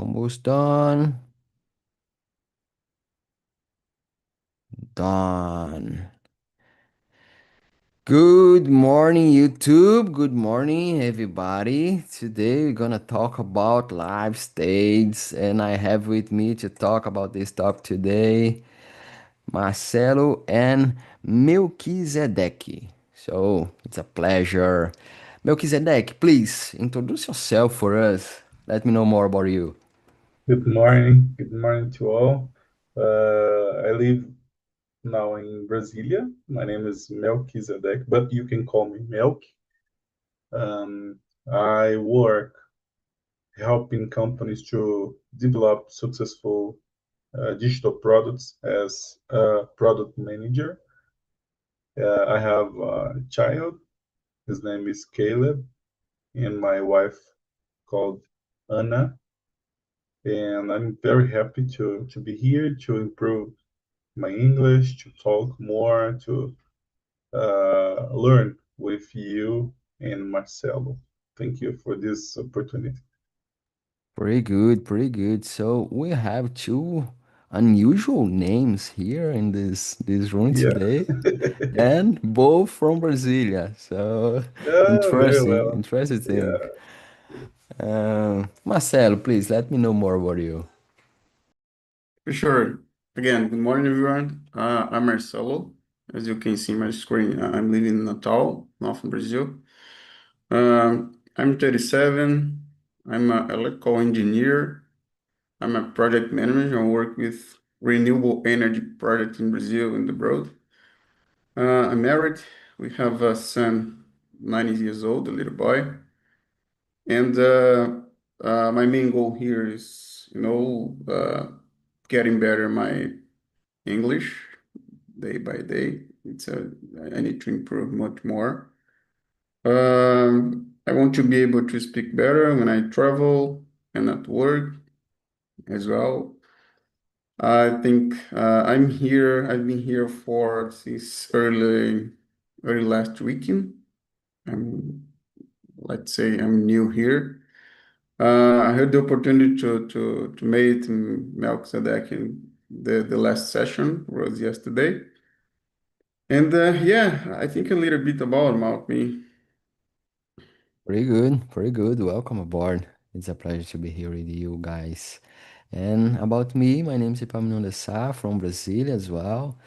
Almost done. Done. Good morning, YouTube. Good morning, everybody. Today we're gonna talk about life stages, and I have with me to talk about this topic today, Marcelo and Melchizedek. So it's a pleasure. Melchizedek, please introduce yourself for us. Let me know more about you. Good morning. Good morning to all. I live now in Brasilia. My name is Melchizedek, but you can call me Melk. I work helping companies to develop successful digital products as a product manager. I have a child. His name is Caleb, and my wife called Anna. And I'm very happy to be here to improve my English, to talk more, to learn with you and Marcelo. Thank you for this opportunity. Pretty good, pretty good. So we have two unusual names here in this room Yeah. today, and both from Brasilia. So Yeah, very interesting, well. interesting Yeah. thing. Marcelo, please let me know more about you. For sure. Again, good morning, everyone. I'm Marcelo. As you can see on my screen, I'm living in Natal, north of Brazil. I'm 37. I'm an electrical engineer. I'm a project manager. I work with renewable energy projects in Brazil and abroad. I'm married. We have a son, 90 years old, a little boy. And my main goal here is, getting better my English day by day. I need to improve much more. I want to be able to speak better when I travel and at work as well. I think I'm here. I've been here for since early last weekend. I'm, let's say I'm new here. I had the opportunity to meet Melchizedek in the last session was yesterday. And yeah, I think a little bit about me. Pretty good, pretty good. Welcome aboard. It's a pleasure to be here with you guys. And about me, my name is Epaminondas Sá from Brazil as well.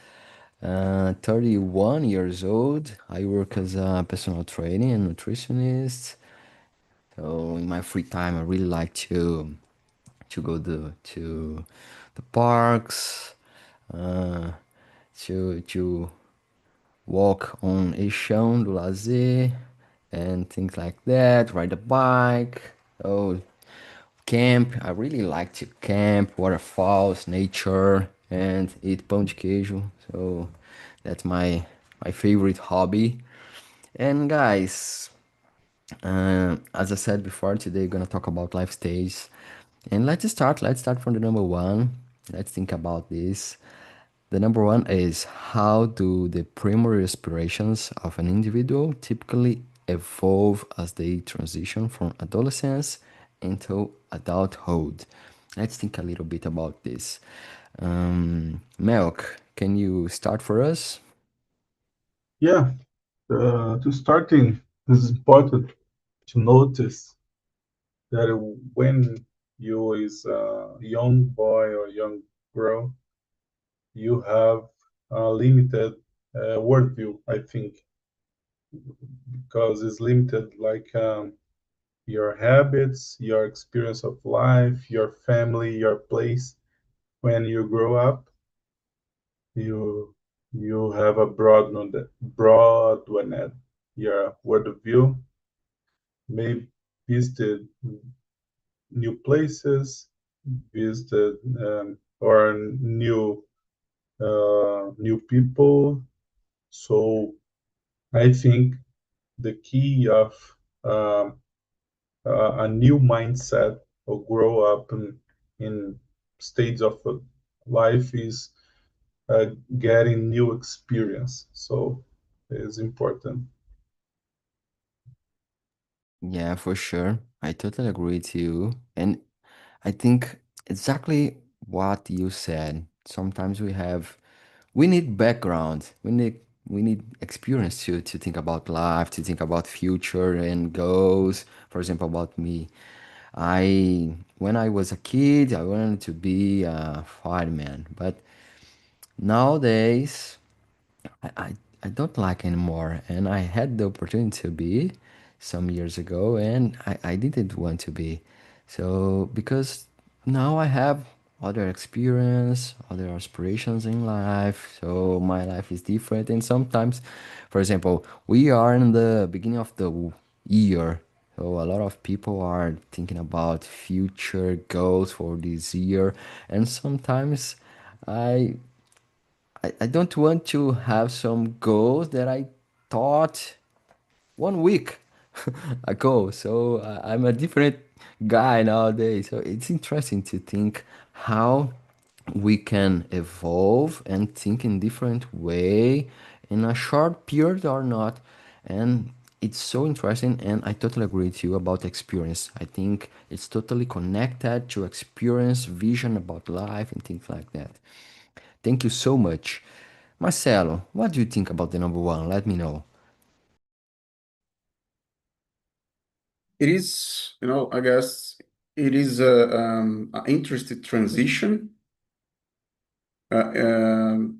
31 years old. I work as a personal trainer and nutritionist. So in my free time, I really like to go to the parks, uh, to walk on a chão do lazer and things like that. Ride a bike. Oh, camp. I really like to camp, waterfalls, nature, and eat pão de queijo. So that's my favorite hobby. And guys, as I said before, today we're gonna talk about life stages. And let's start. Let's start from the number one. Let's think about this. The number one is how do the primary aspirations of an individual typically evolve as they transition from adolescence into adulthood? Let's think a little bit about this. Melk, can you start for us? Yeah. To starting, it's important to notice that when you is a young boy or young girl, you have a limited worldview, I think, because it's limited like your habits, your experience of life, your family, your place. When you grow up, you have a broadened your worldview, may visited new places, visited or new people. So I think the key of um, a new mindset or grow up in stages of life is getting new experience. So it's important. Yeah, for sure. I totally agree with you. And I think exactly what you said. Sometimes we need background. We need experience to think about life, to think about future and goals. For example, about me. When I was a kid, I wanted to be a fireman, but nowadays I, I, I don't like anymore. And I had the opportunity to be some years ago, and I didn't want to be. So, because now I have other experience, other aspirations in life. So, my life is different. And sometimes, for example, we are in the beginning of the year. So, a lot of people are thinking about future goals for this year. And sometimes, I I don't want to have some goals that I thought 1 week ago. So I'm a different guy nowadays. So it's interesting to think how we can evolve and think in different way in a short period or not. And it's so interesting, and I totally agree with you about experience. I think it's totally connected to experience, vision about life and things like that. Thank you so much. Marcelo, what do you think about the number one? Let me know. It is, I guess it is a interesting transition, uh, um,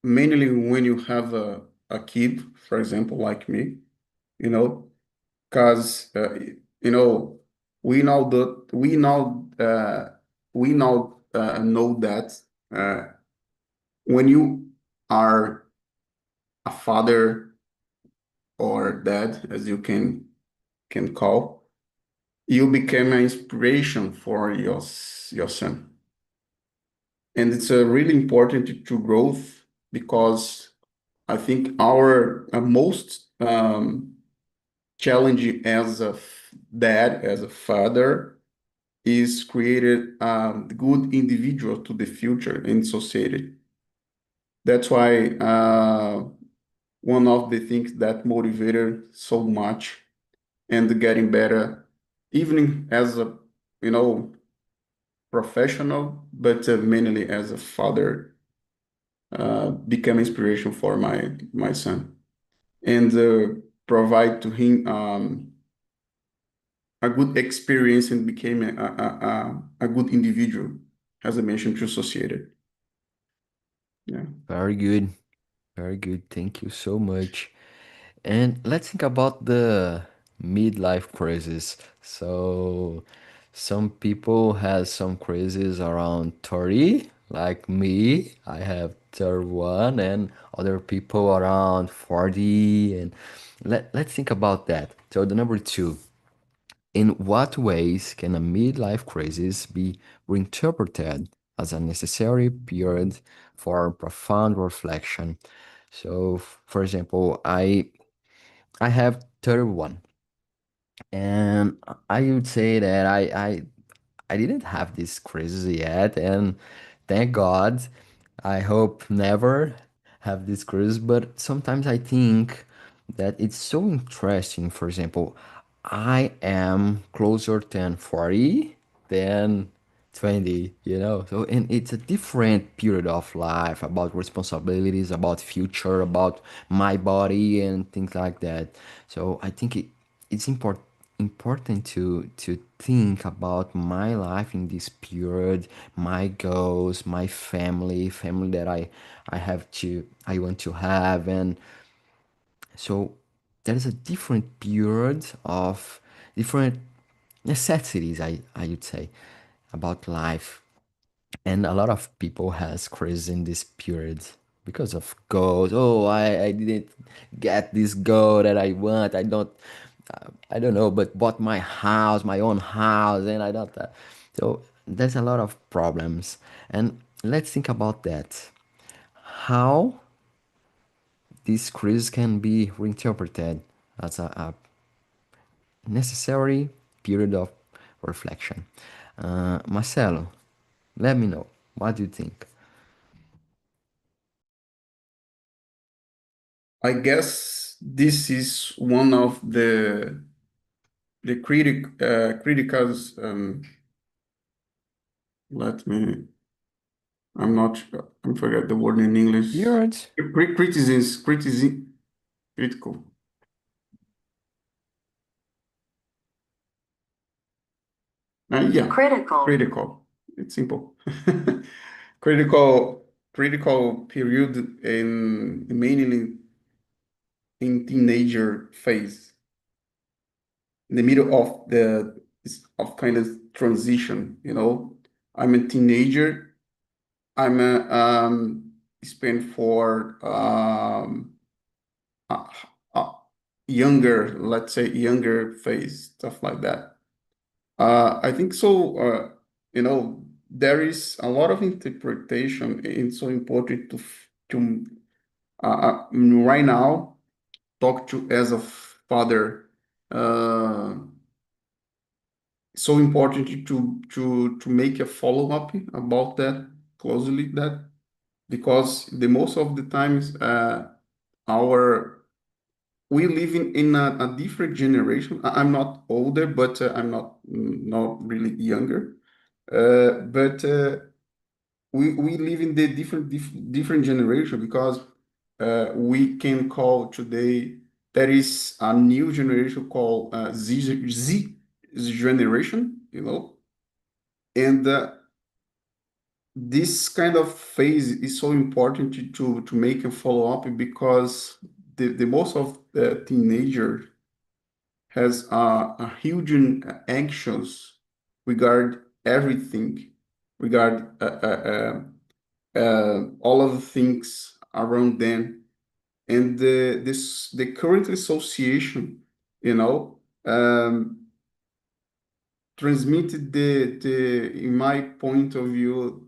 mainly when you have a kid, for example, like me, you know, because you know we know that we now know that uh, when you are a father or dad, as you can call, you become an inspiration for your son. And it's really important to growth because I think our most challenge as a dad, as a father, is created good individual to the future in society. That's why one of the things that motivated so much and getting better, even as a you know professional, but mainly as a father, become inspiration for my son and provide to him a good experience and became a good individual, as I mentioned, to associated. Yeah. Very good. Very good. Thank you so much. And let's think about the midlife crisis. So, some people has some crises around 30, like me. I have 31, and other people around 40. And let's think about that. So, the number two. In what ways can a midlife crisis be reinterpreted as a necessary period for profound reflection? So, for example, I have 31, and I would say that I didn't have this crisis yet, and thank God. I hope never have this crisis, but sometimes I think that it's so interesting. For example, I am closer than 40 than 20, So, and it's a different period of life about responsibilities, about future, about my body and things like that. So I think it's important to think about my life in this period, my goals, my family that I want to have. And so there is a different period of different necessities, I would say, about life. And a lot of people has crisis in this period because of goals. Oh, I didn't get this goal that I want. I don't know, but bought my house, my own house, and I don't. So there's a lot of problems. And let's think about that. How this crisis can be reinterpreted as a necessary period of reflection. Marcelo, let me know. What do you think? I guess this is one of the critical let me, I forget the word in English. Yours. Critical. Yeah, critical. It's simple. Critical period in mainly in teenager phase, in the middle of kind of transition. I'm a teenager. I'm spent for a, a younger, let's say younger phase, stuff like that. I think so. There is a lot of interpretation. It's so important to right now talk to as a father. So important to make a follow-up about that closely, that because the most of the times our we live in a different generation. I'm not older, but I'm not really younger. But we live in the different generation because we can call today there is a new generation called Z generation, and this kind of phase is so important to make a follow-up because the most of the teenager has a huge anxious regard everything, regard all of the things around them, and the current association, transmitted in my point of view,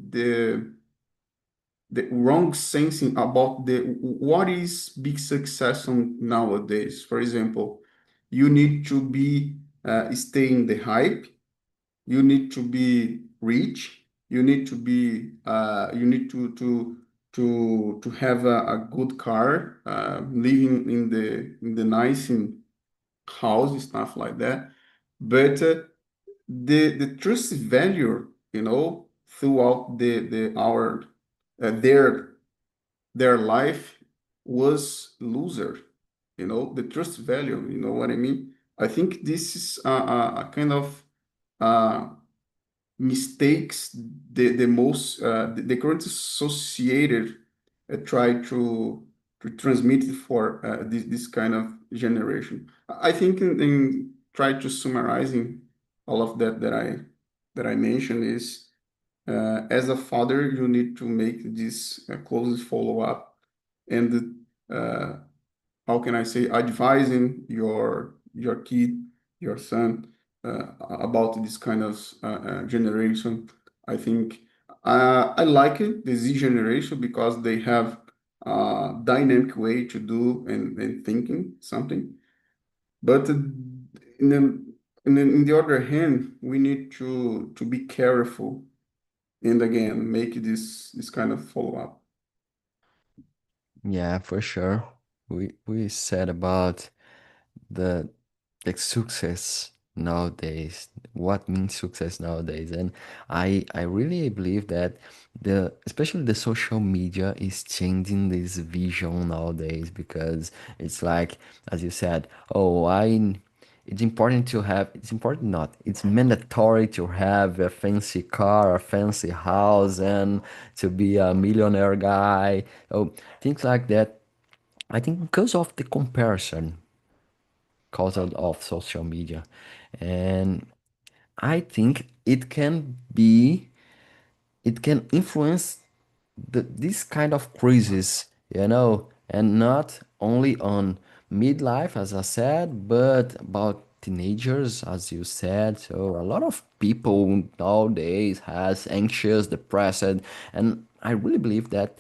the wrong sensing about what is big success nowadays. For example, you need to be stay in the hype, you need to be rich, you need to be you need to have a good car, living in the nice house, stuff like that. But the trust value, throughout our their life was loser. The trust value. You know what I mean? I think this is a kind of uh, mistakes the most the current associated try to transmit it for this kind of generation. I think in try to summarizing all of that I mentioned is as a father you need to make this close follow up and how can I say, advising your kid, your son, about this kind of generation. I think I like it, the Z generation, because they have a dynamic way to do and thinking something. But in the other hand, we need to be careful and again make this kind of follow up. Yeah, for sure. We said about the success nowadays, what means success nowadays, and I really believe that especially the social media is changing this vision nowadays, because it's like, as you said, oh, it's important to have, it's important not, it's mandatory to have a fancy car, a fancy house, and to be a millionaire guy. Oh, things like that. I think because of the comparison caused of social media. And I think it can influence this kind of crisis, and not only on midlife, as I said, but about teenagers, as you said. So a lot of people nowadays has anxious, depressed, and I really believe that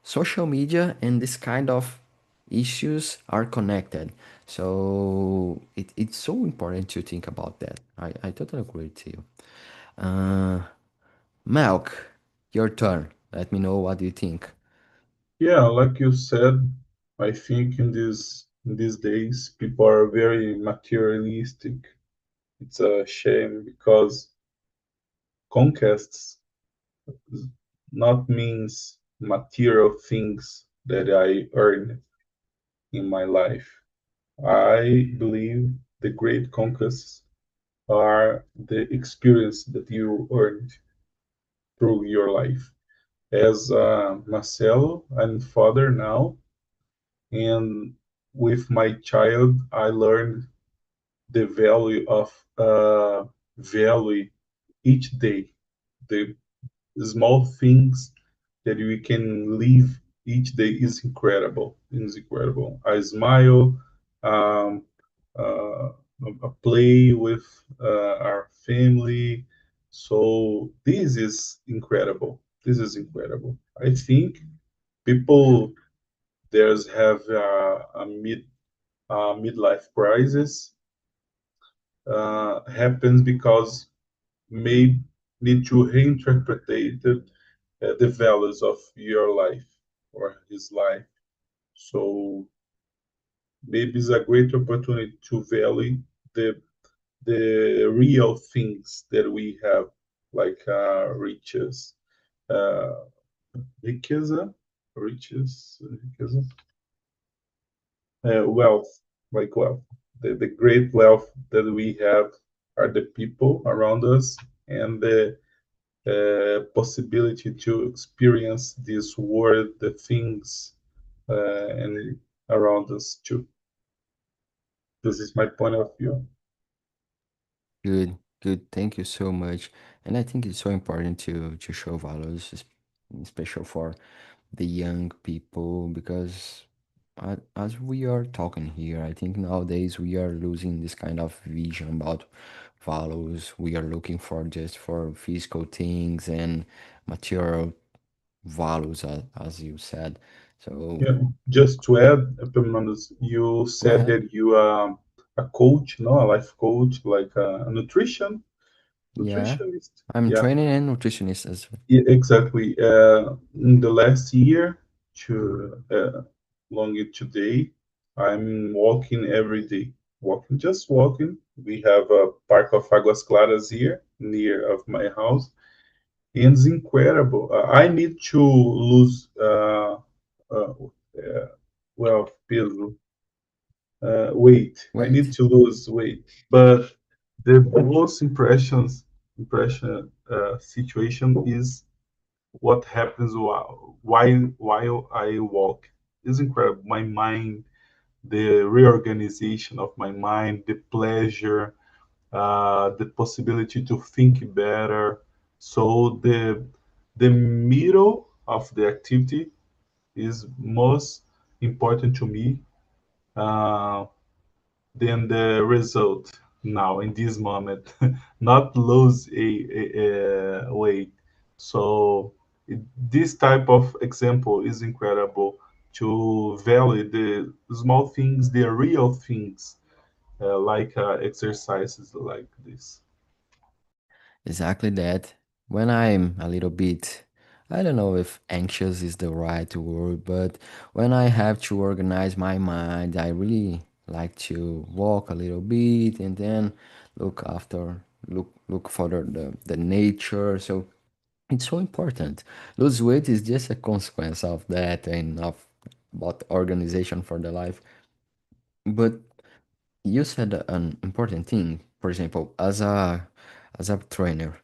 social media and this kind of issues are connected. So it's so important to think about that. I totally agree with you. Uh, Malk, your turn. Let me know what you think. Yeah, like you said, I think in these days people are very materialistic. It's a shame because conquests not means material things that I earned in my life. I believe the great conquests are the experience that you earned through your life. As Marcelo, I'm father now, and with my child, I learned the value of value each day, the small things that we can live each day is incredible. Is incredible. I smile, um, uh, a play with our family. So this is incredible. This is incredible. I think people there's have a midlife crisis happens because may need to reinterpret the values of your life or his life. So maybe it's a great opportunity to value the the real things that we have, like riches, uh, riqueza, riqueza, wealth, like wealth. The great wealth that we have are the people around us and the possibility to experience this world, the things, and around us too. This is my point of view. Good, good. Thank you so much. And I think it's so important to show values, especially for the young people, because as we are talking here, I think nowadays we are losing this kind of vision about values. We are looking for just for physical things and material values, as you said. So Yeah, just to add, Epimanus, you go said ahead. that you are a coach, no, a life coach, like a Yeah, nutritionist. I'm Yeah, training and nutritionist as well. yeah, exactly. In the last year to long it today, I'm walking every day. Walking, just walking. We have a park of Águas Claras here near of my house, and it's incredible. I need to lose uh, well, peso, weight. I need Wait, to lose weight, but the most impression situation is what happens while I walk. It's incredible. My mind, the reorganization of my mind, the pleasure, the possibility to think better. So the middle of the activity is most important to me uh, than the result now in this moment. Not lose a weight. So this type of example is incredible to value the small things, the real things, like exercises like this. exactly that. When I'm a little bit, I don't know if anxious is the right word, but when I have to organize my mind, I really like to walk a little bit and then look for the nature. So it's so important. Lose weight is just a consequence of that and of about organization for the life. But you said an important thing. For example, as a trainer,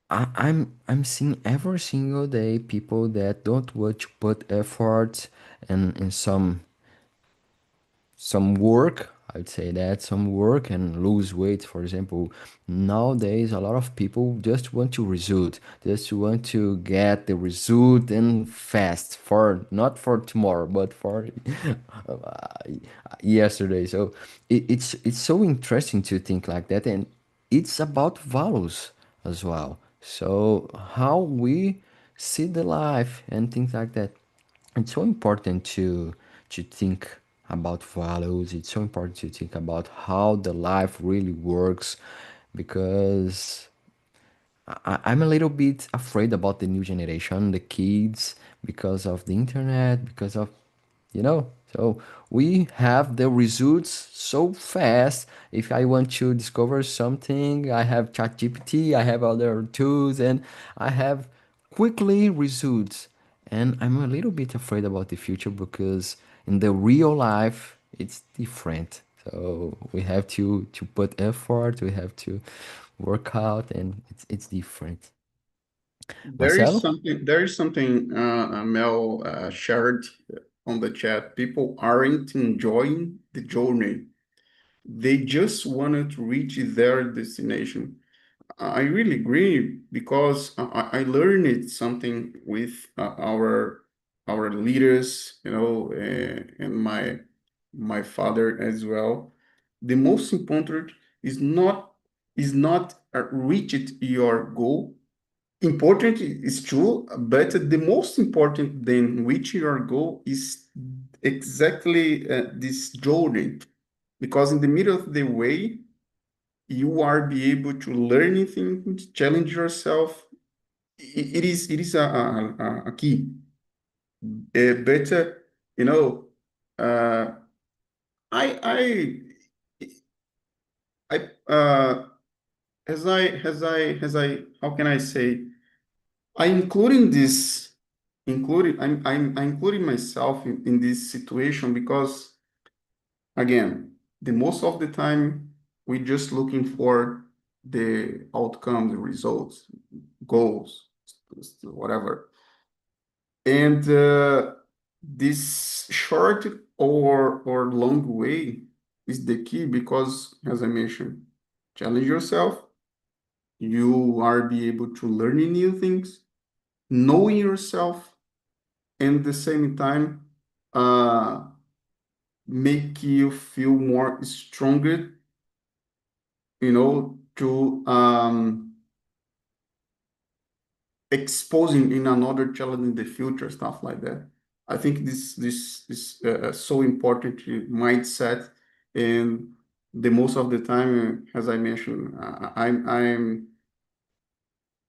I'm seeing every single day people that don't want to put effort in some work. I'd say that some work and lose weight. For example, nowadays a lot of people just want to result, just want to get the result and fast for not for tomorrow, but for uh, yesterday. So it's so interesting to think like that, and it's about values as well. So how we see the life and things like that. It's so important to think about values. It's so important to think about how the life really works, because I'm a little bit afraid about the new generation, the kids, because of the internet, because of, you know. So we have the results so fast. If I want to discover something, I have ChatGPT, I have other tools, and I have quickly results. And I'm a little bit afraid about the future because in the real life, it's different. So we have to put effort, we have to work out, and it's different. Marcelo? There is something Mel shared on the chat. People aren't enjoying the journey. They just wanted to reach their destination. I really agree because I learned it something with our leaders, and my father as well. The most important is not reach it your goal. Important is true, but the most important than reaching your goal is exactly this journey, because in the middle of the way you are be able to learn things, challenge yourself. It is a key. But you know, uh, I I as I how can I say, I including this including I'm including myself in this situation because again, the most of the time we just looking for the outcome, the results, goals, whatever. And this short or long way is the key because, as I mentioned, challenge yourself. You are be able to learn new things, knowing yourself, and at the same time, uh, make you feel more stronger. To exposing in another challenge in the future, stuff like that. I think this is so important mindset, and the most of the time, as I mentioned,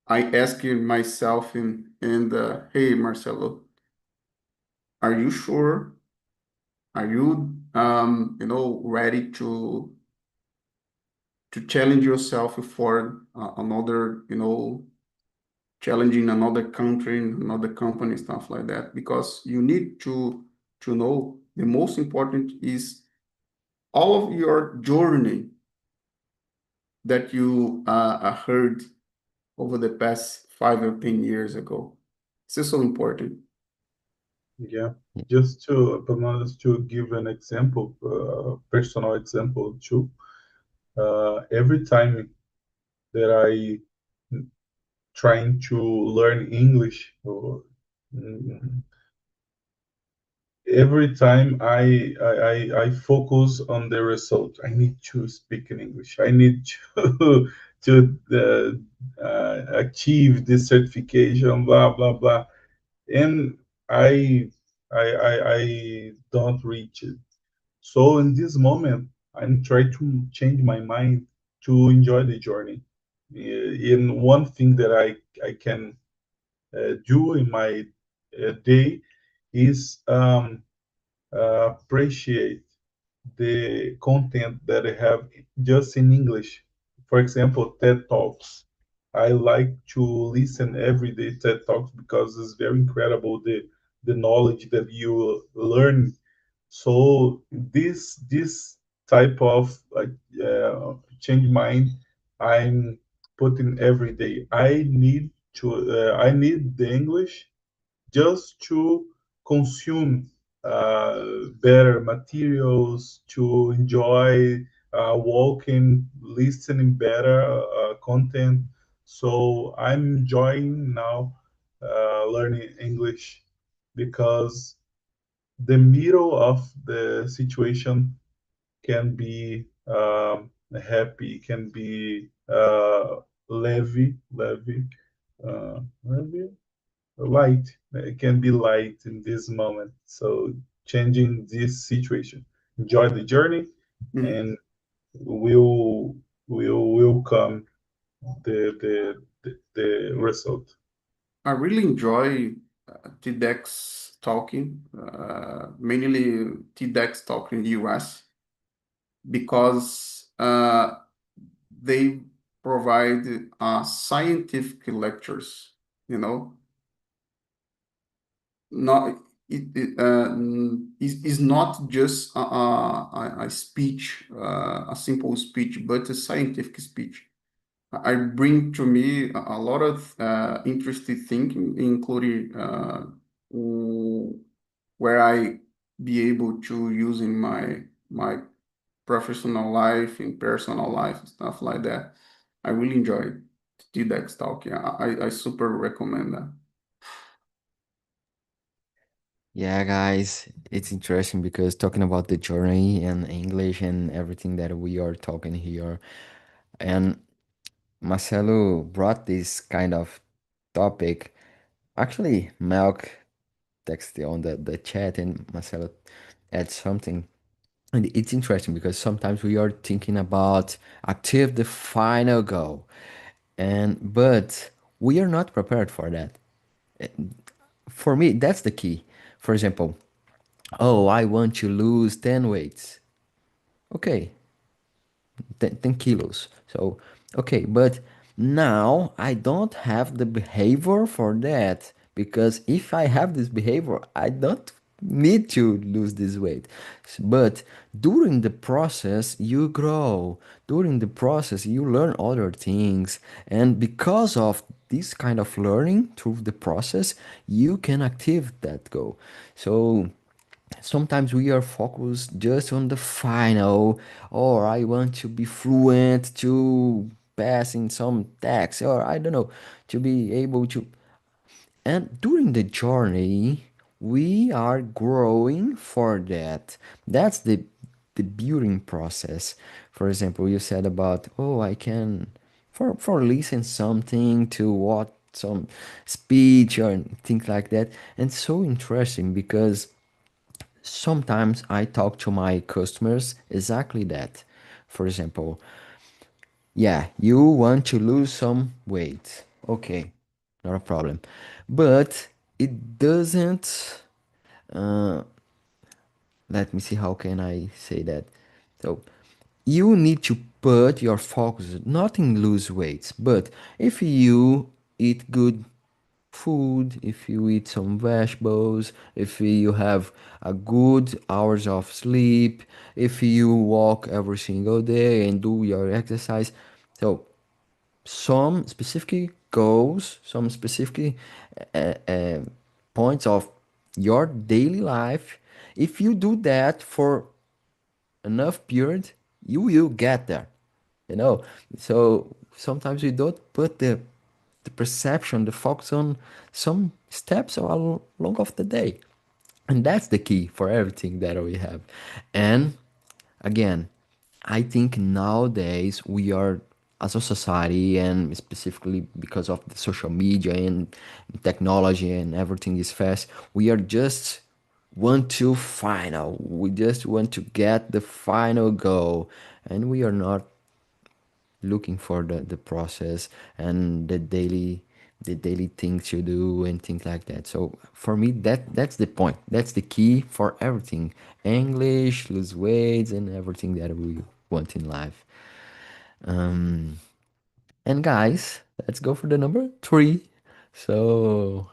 I asking myself and hey Marcelo, are you sure? Are you ready to challenge yourself for another challenge in another country, in another company, stuff like that, because you need to know the most important is all of your journey that you heard over the past 5 or 10 years ago. This is so important. Yeah, just to Bananas, to give an example, personal example too. Every time that I trying to learn English, or mm, every time I focus on the result. I need to speak in English. I need to to achieve this certification. Blah blah blah. And I I don't reach it. So in this moment, I'm trying to change my mind to enjoy the journey. In one thing that I can do in my day is appreciate the content that I have just in English. For example, TED Talks. I like to listen every day TED Talks because it's very incredible the knowledge that you learn. So this type of change mind I'm putting every day. I need the English just to consume better materials, to enjoy walking, listening better content. So I'm enjoying now learning English because the middle of the situation can be happy, can be levy, light. It can be light in this moment. So changing this situation, enjoy the journey, Mm. and will come the result. I really enjoy TEDx talking, mainly TEDx talk in the US, because they provide scientific lectures, you know. Not is not just a speech, a simple speech, but a scientific speech. I bring to me a lot of interesting thinking, including where I be able to use in my professional life, in personal life, and stuff like that. I really enjoy TEDx talk. Yeah, I super recommend that. Yeah, guys, it's interesting because talking about the journey and English and everything that we are talking here, and Marcelo brought this kind of topic. Actually, Malk texted on the chat and Marcelo add something. And it's interesting because sometimes we are thinking about achieve the final goal. But we are not prepared for that. For me, that's the key. For example, oh, I want to lose 10 weights. Okay, 10 kilos. So, okay, but now I don't have the behavior for that because if I have this behavior, I don't need to lose this weight. But during the process, you grow. During the process, you learn other things. And because of this kind of learning through the process, you can achieve that goal. So, sometimes we are focused just on the final, or I want to be fluent to pass in some text, or I don't know, to be able to. And during the journey, we are growing for that. That's the building process. For example, you said about, oh, I can for listen something to what some speech or things like that. And so interesting because sometimes I talk to my customers exactly that. For example, yeah, you want to lose some weight. Okay, not a problem. But it doesn't, uh, let me see how can I say that. So you need to put your focus not in lose weights, but if you eat good food, if you eat some vegetables, if you have a good hours of sleep, if you walk every single day and do your exercise. So some specific goals, some specific uh, uh, points of your daily life. If you do that for enough period, you will get there. You know. So sometimes we don't put the perception, the focus on some steps along of the day. And that's the key for everything that we have. And again, I think nowadays we are, as a society, and specifically because of the social media and technology and everything is fast, we are just want to final. We just want to get the final goal, and we are not looking for the process and the daily things you do and things like that. So for me, that's the point. That's the key for everything. English, lose weights, and everything that we want in life. Um, and guys, let's go for the number three. So,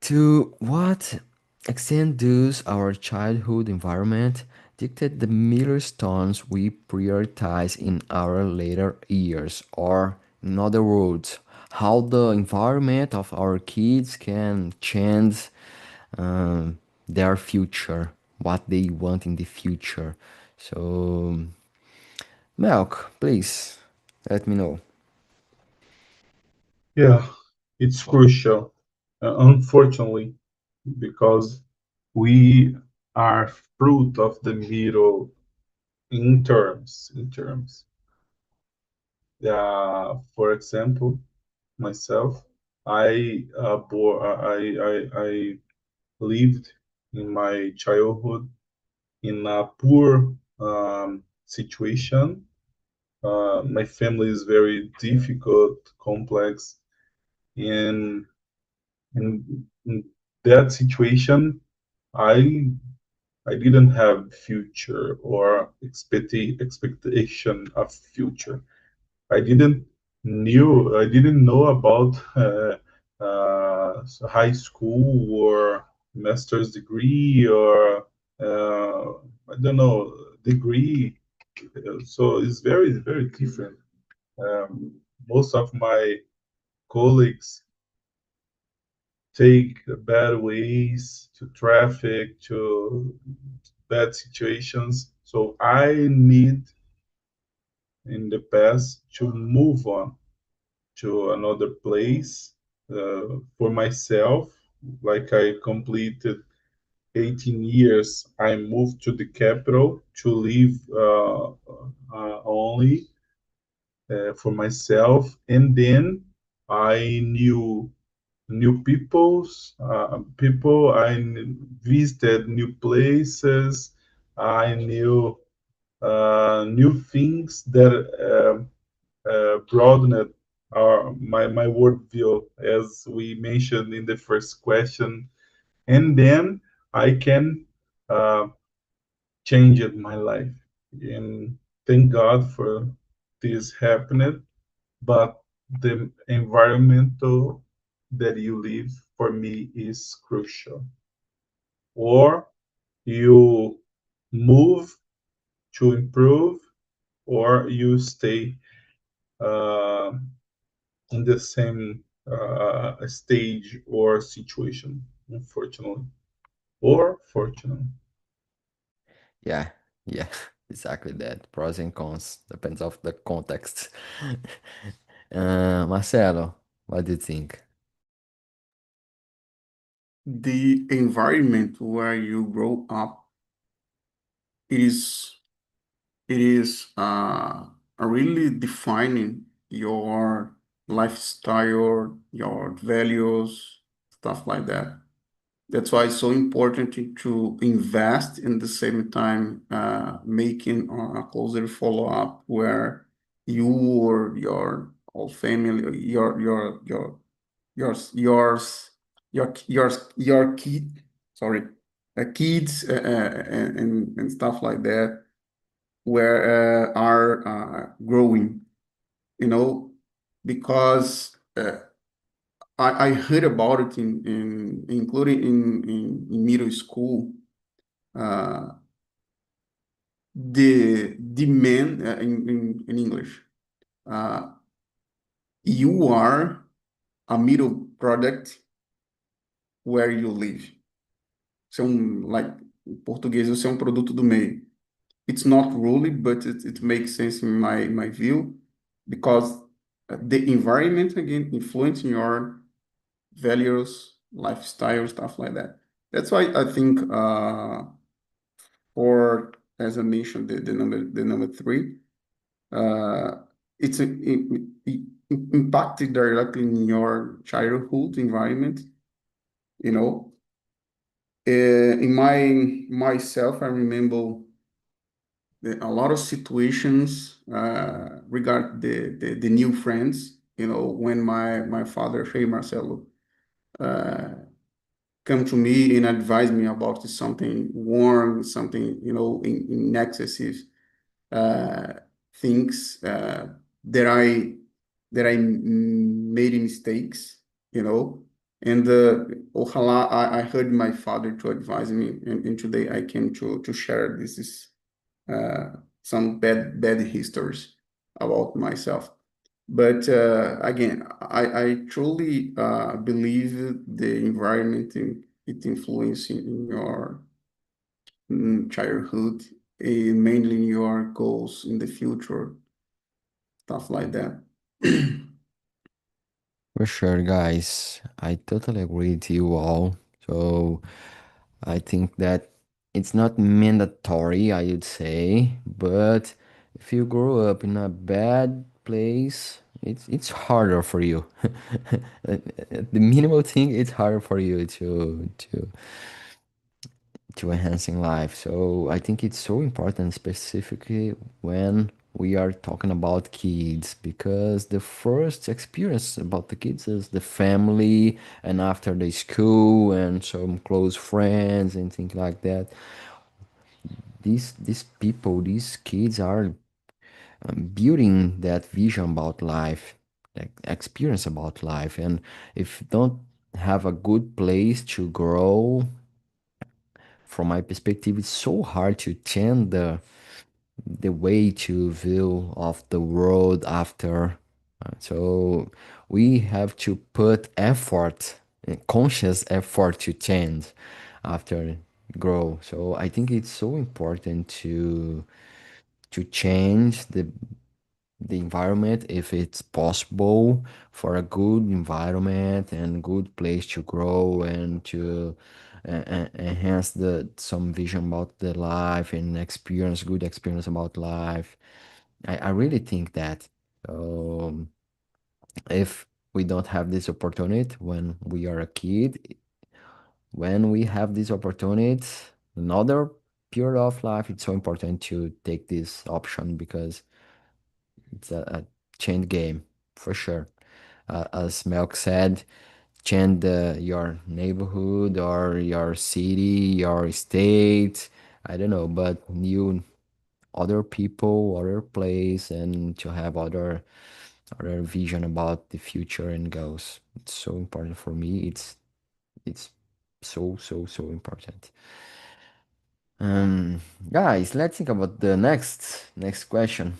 to what extent does our childhood environment dictate the milestones we prioritize in our later years? Or, in other words, how the environment of our kids can change their future, what they want in the future? So, Melk, please let me know. Yeah, it's crucial, unfortunately, because we are fruit of the middle in terms. For example, myself, I lived in my childhood in a poor situation. My family is very difficult, complex, and and that situation, I I didn't have future or expectation of future. I didn't know about high school or master's degree or I don't know degree. So it's very different. Um, Most of my colleagues take bad ways to traffic to bad situations. So I need in the past to move on to another place for myself. Like I completed 18 years, I moved to the capital to live only for myself, and then I knew new people. Visited new places. I knew new things that broadened my worldview, as we mentioned in the first question, and then I can uh, change my life. And thank God for this happening. But the environmental that you live for me is crucial. Or you move to improve, or you stay uh, in the same stage or situation, unfortunately, or fortunately. Yeah, yeah, exactly that. Pros and cons depends of the context. Marcelo, what do you think? The environment where you grow up, it is it is really defining your lifestyle, your values, stuff like that. That's why it's so important to invest in the same time, making a closer follow-up where you or your whole family, yours, your kid, sorry, kids and stuff like that, where are growing, you know, because I heard about it in including in middle school. Uh, the demand in English. Uh, you are a middle product where you live. Você é like, em português, você é um produto do meio. It's not really, but it makes sense in my view because the environment again influencing your values, lifestyle, stuff like that. That's why I think for as I mentioned the number three, uh, it's it impacted directly in your childhood environment. You know, in myself, I remember a lot of situations regard the new friends. You know, when my father, Hey Marcelo, uh, come to me and advise me about something warm, something in excessive uh, things that I made mistakes, and ojalá I heard my father to advise me, and today I came to share this is some bad histories about myself. But again, I truly believe the environment it influences in your childhood, mainly in your goals in the future, stuff like that. For sure, guys. I totally agree with you all. So I think that it's not mandatory, I would say, but if you grow up in a bad place, it's harder for you. The minimal thing, it's harder for you to enhancing life. So I think it's so important, specifically when we are talking about kids because the first experience about the kids is the family and after the school and some close friends and things like that. These people, these kids are building that vision about life, like experience about life. And if you don't have a good place to grow, from my perspective, it's so hard to change the way to view of the world after. So we have to put effort, conscious effort to change after grow. So I think it's so important to change the environment if it's possible for a good environment and good place to grow and to enhance the some vision about the life and experience good experience about life. I really think that um, if we don't have this opportunity when we are a kid, when we have this opportunity another period of life, it's so important to take this option because it's a chain game for sure. As Melk said, change your neighborhood or your city, your state. I don't know, but new other people, other place, and to have other vision about the future and goals. It's so important for me. It's so important. Um, Guys, let's think about the next question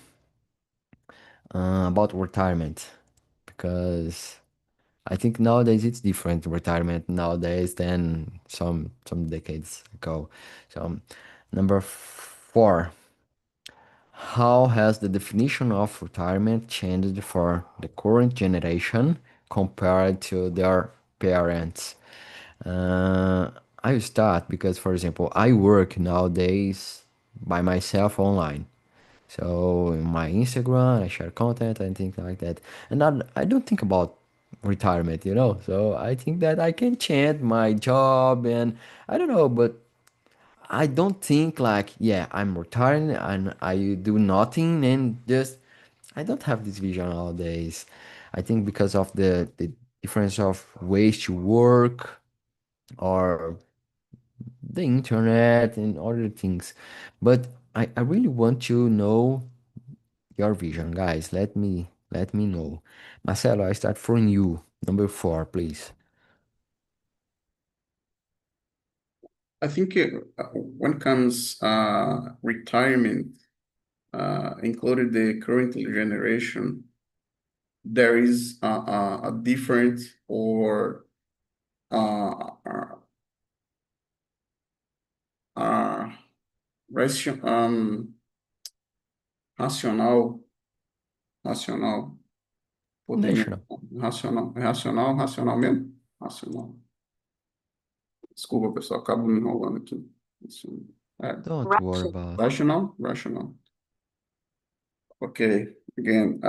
about retirement because I think nowadays it's different retirement nowadays than some decades ago. So number four, how has the definition of retirement changed for the current generation compared to their parents? Uh, I will start because, for example, I work nowadays by myself online. So in my Instagram, I share content and things like that. And I don't think about retirement, you know. So I think that I can change my job and I don't know, but I don't think like, yeah, I'm retiring and I do nothing and just I don't have this vision nowadays. I think because of the difference of ways to work or the internet and other things. But I really want to know your vision, guys. Let me know. Marcelo, I start from you. Number four, please. I think when comes retirement, included the current generation, there is a different or uh, uh, uh, racional, racional, podemos, National. racional mesmo, racional. Desculpa, pessoal, acabo me enrolando aqui. É, Don't worry about. rational. Okay, again,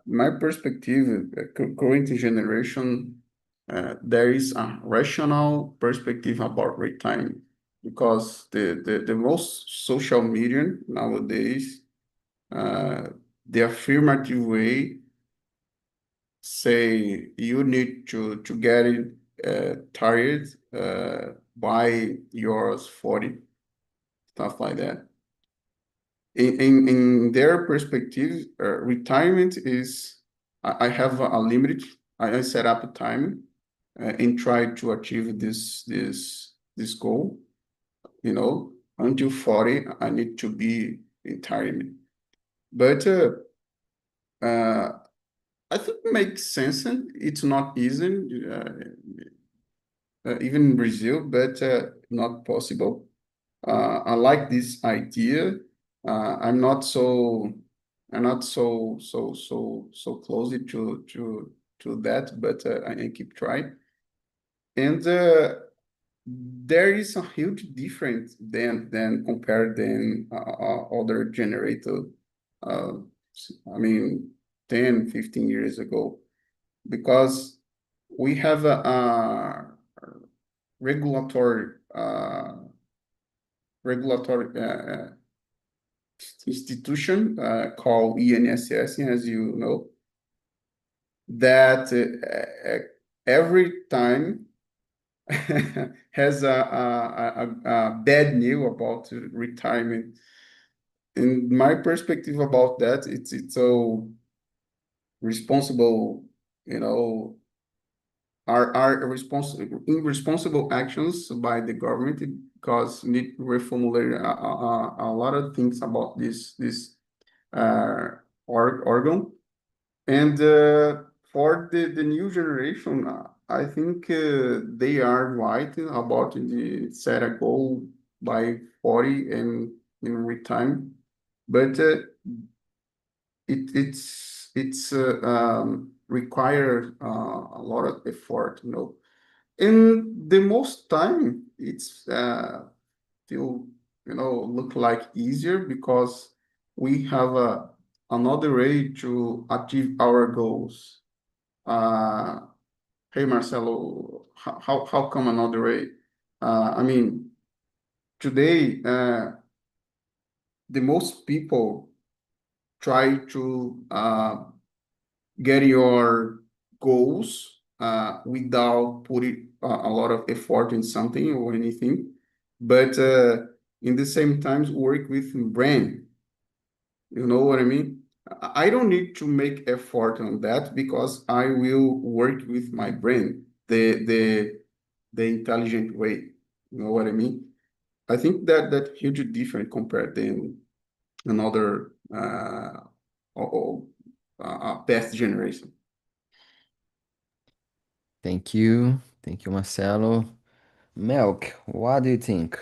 my perspective, current generation, there is a rational perspective about retirement because the most social media nowadays, the affirmative way say you need to get it tired by yours 40, stuff like that. In their perspective, retirement is I have a limit. I set up a time and try to achieve this goal. You know, until 40, I need to be in retirement. But I think it makes sense. And it's not easy, even in Brazil, but not possible. I like this idea. I'm not so close to that, but I keep trying. And there is a huge difference than compared than other generator. Uh, I mean, 10, 15 years ago, because we have a regulatory regulatory institution called INSS, as you know, that every time has a bad news about retirement. In my perspective about that, it's so responsible, you know, are responsible irresponsible actions by the government because need to reformulate a lot of things about this organ. And for the new generation, I think they are right about the set a goal by 40 and in retirement, but it's require a lot of effort, you know. And the most time it's feel, you know, look like easier because we have another way to achieve our goals. Uh, hey Marcelo, how come another way? I mean, today the most people try to get your goals without putting a lot of effort in something or anything, but in the same time work with brain. You know what I mean? I don't need to make effort on that because I will work with my brain, the intelligent way. You know what I mean? I think that huge different compared than another or past generation. Thank you. Thank you, Marcelo. Melk, what do you think?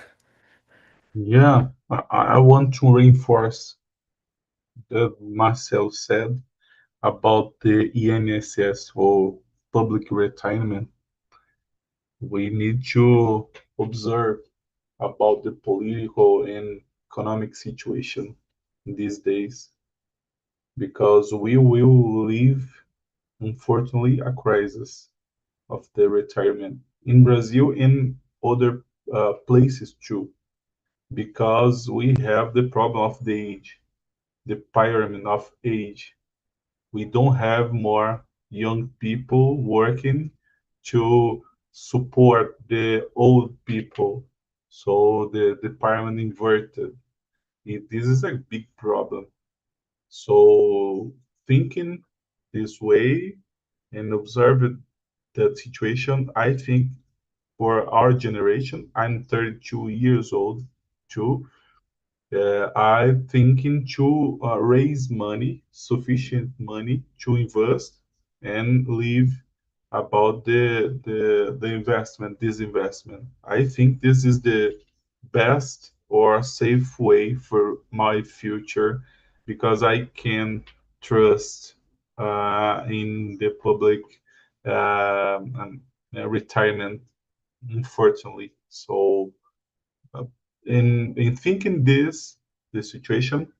Yeah, I want to reinforce that Marcel said about the INSS for public retirement. We need to observe about the political and economic situation these days because we will live, unfortunately, a crisis of the retirement in Brazil and other places too, because we have the problem of the age, the pyramid of age. We don't have more young people working to support the old people. So the pyramid inverted. This is a big problem. So thinking this way and observing that situation, I think for our generation, I'm 32 years old too. I'm thinking to raise money, sufficient money to invest and live about the investment, this investment. I think this is the best or safe way for my future because I can trust in the public retirement, unfortunately. So uh, in thinking this the situation,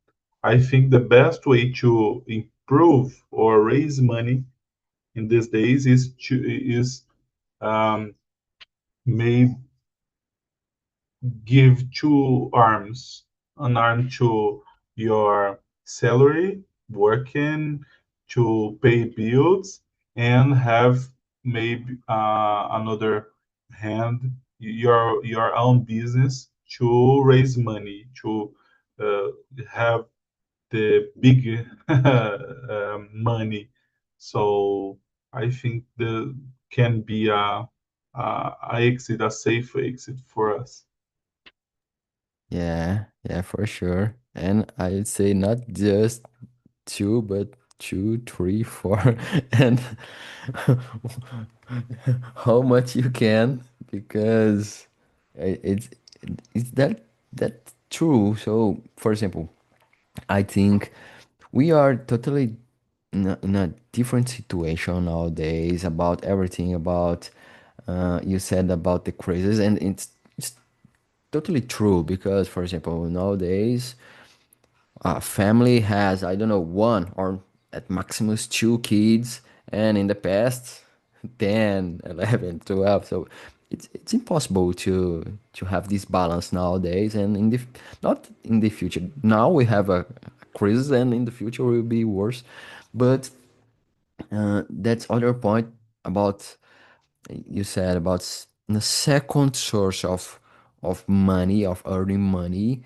I think the best way to improve or raise money in these days is um, may give two arms, an arm to your salary, working to pay bills, and have maybe another hand your own business to raise money to uh, have the big money. So I think the can be a exit, a safe exit for us. Yeah, yeah, for sure. And I'd say not just two, but two, three, four, and how much you can, because it's that true. So, for example, I think we are totally in a different situation nowadays about everything about you said about the crazes, and it's totally true because, for example, nowadays a family has, I don't know, one or at maximum two kids, and in the past 10, 11, 12. So it's impossible to have this balance nowadays, and in the not in the future. Now we have a crisis, and in the future will be worse. But that's other point about you said about the second source of money, of earning money.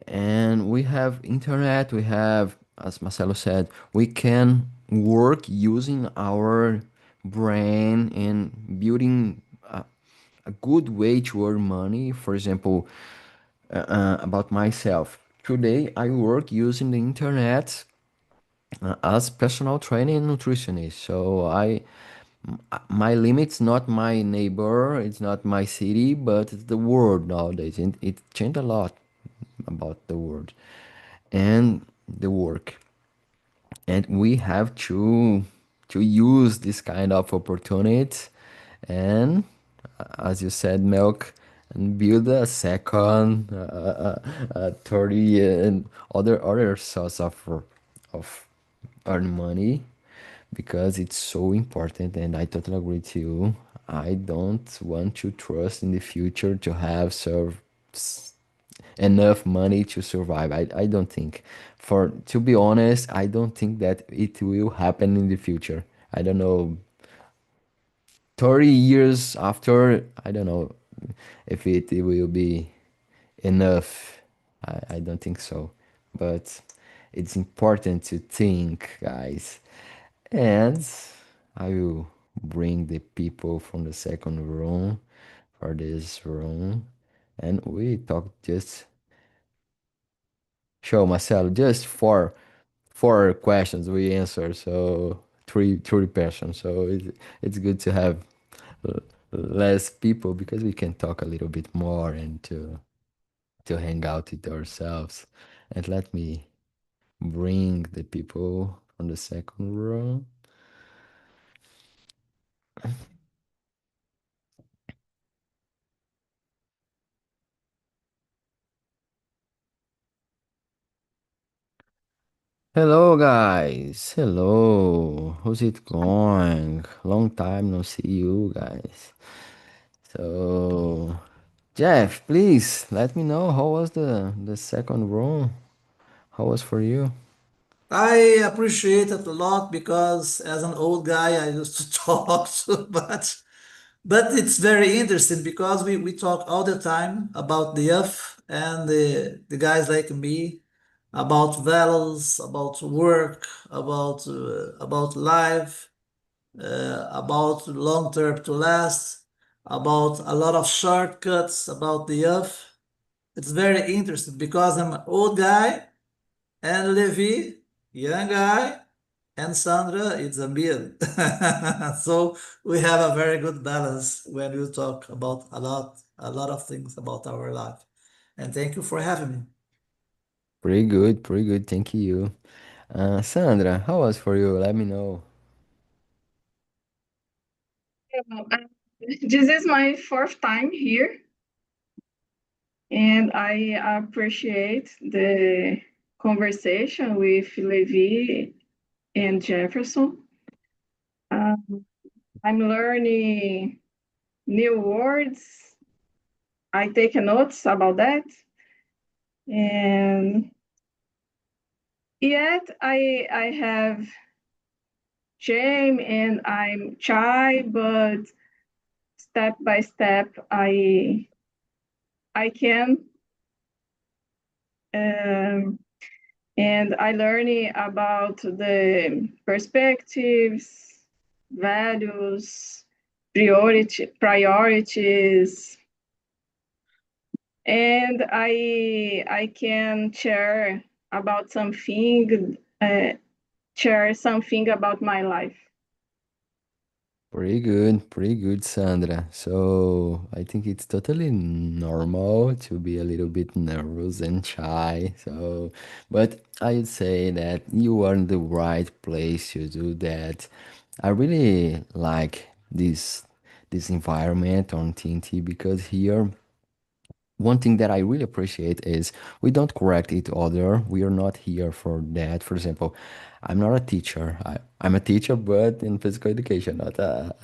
And we have internet, we have, as Marcelo said, we can work using our brain and building a good way to earn money. For example, about myself, today I work using the internet as personal training and nutritionist. So my limit's not my neighbor, it's not my city, but it's the world nowadays. And it changed a lot about the world and the work. And we have to use this kind of opportunity and, as you said, milk and build a second, 30 and other source of earn money, because it's so important. And I totally agree with you. I don't want to trust in the future to have enough money to survive. I don't think. For to be honest, I don't think that it will happen in the future. I don't know. 30 years after, I don't know if it will be enough. I don't think so. But it's important to think, guys. And I will bring the people from the second room for this room. And we talk just show Marcelo just four questions we answer. So three persons. So it's good to have l- less people because we can talk a little bit more and to hang out with ourselves. And let me bring the people from the second row. Hello, guys. Hello. How's it going? Long time no see you guys. So, Jeff, please let me know how was the second room? How was for you? I appreciate it a lot because as an old guy, I used to talk so much. But it's very interesting because we talk all the time about the youth and the guys like me, about values, about work, about life, about long term to last, about a lot of shortcuts about the youth. It's very interesting because I'm an old guy and Levi, young guy, and Sandra, it's a mid. So we have a very good balance when we talk about a lot of things about our life. And thank you for having me. Pretty good, pretty good. Thank you. Sandra, how was for you? Let me know. This is my fourth time here, and I appreciate the conversation with Levi and Jefferson. I'm learning new words. I take notes about that, and yet I have shame and I'm shy, but step by step I can. Um, and I learning about the perspectives, values, priorities, and I can share something about my life. Pretty good, Sandra. So I think it's totally normal to be a little bit nervous and shy. So, but I'd say that you are in the right place to do that. I really like this environment on TNT because here one thing that I really appreciate is we don't correct each other. We are not here for that. For example, I'm not a teacher. I'm a teacher, but in physical education, not a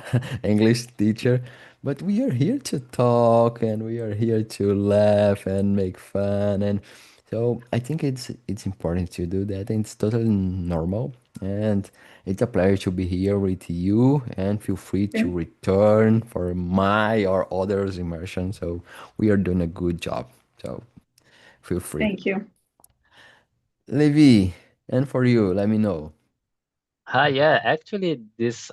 English teacher. But we are here to talk and we are here to laugh and make fun. And so I think it's important to do that. And it's totally normal. And it's a pleasure to be here with you. And feel free Yeah. to return for my or others' immersion. So we are doing a good job. So feel free. Thank you. Levi, and for you, let me know. Yeah, actually, this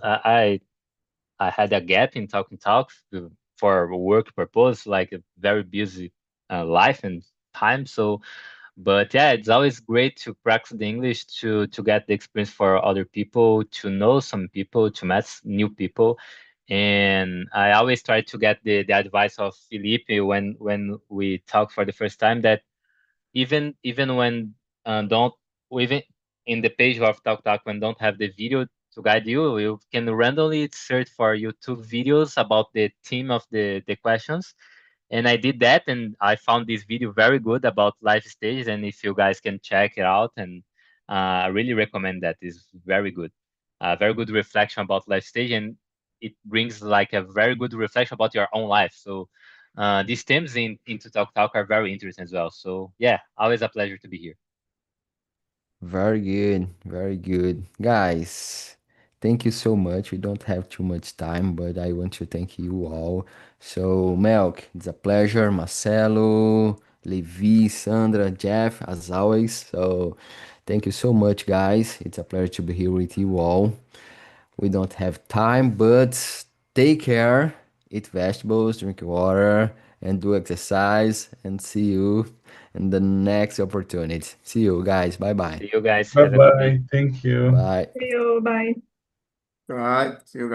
I had a gap in talking talks for work purpose, like a very busy life and time. So, but yeah, it's always great to practice the English to get the experience for other people, to know some people, to meet new people. And I always try to get the advice of Felipe when we talk for the first time, that even when don't even in the page of TalkTalk, when don't have the video to guide you, you can randomly search for YouTube videos about the theme of the questions. And I did that, and I found this video very good about life stages. And if you guys can check it out, and I really recommend that. It's very good, very good reflection about life stage, and it brings like a very good reflection about your own life. So these themes into Talk Talk are very interesting as well. So yeah, always a pleasure to be here. Very good, very good. Guys, thank you so much. We don't have too much time, but I want to thank you all. So, Melk, it's a pleasure. Marcelo, Levi, Sandra, Jeff, as always. So, thank you so much, guys. It's a pleasure to be here with you all. We don't have time, but take care, eat vegetables, drink water, and do exercise. And see you in the next opportunity. See you guys. Bye bye. See you guys. Bye Have a good day. bye. Thank you. Bye. See you. Bye. All right. See you guys.